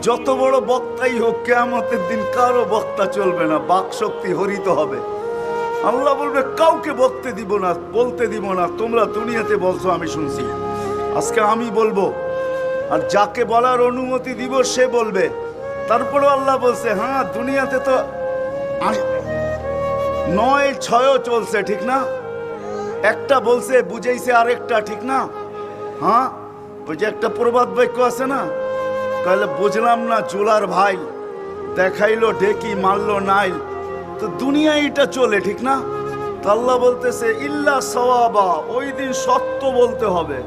যত বড় বক্তাই হোক, কিয়ামতের দিন কারো বক্তা চলবে না, বাক শক্তি হরিত হবে। আল্লাহ বলবে কাউকে বলতে দিব না, বলতে দিব না। তোমরা দুনিয়াতে বলছো, আমি শুনছি, আজকে আমি বলবো। আর যাকে বলার অনুমতি দিব সে বলবে। তারপরে আল্লাহ বলছে, হ্যাঁ দুনিয়াতে তো 9-6 চলছে, ঠিক না? একটা বলছে বুঝাইছে আরেকটা, ঠিক না? হ্যাঁ, ওই যে একটা প্রবাদ বাক্য আছে না, তাহলে বুঝলাম না চুলার ভাই, দেখাইলো ঢেকি মারলো নাই। তো দুনিয়া এটা চলে, ঠিক না? তো আল্লাহ বলতেছে ইল্লা সওয়াবা, ওই দিন সত্য বলতে হবে।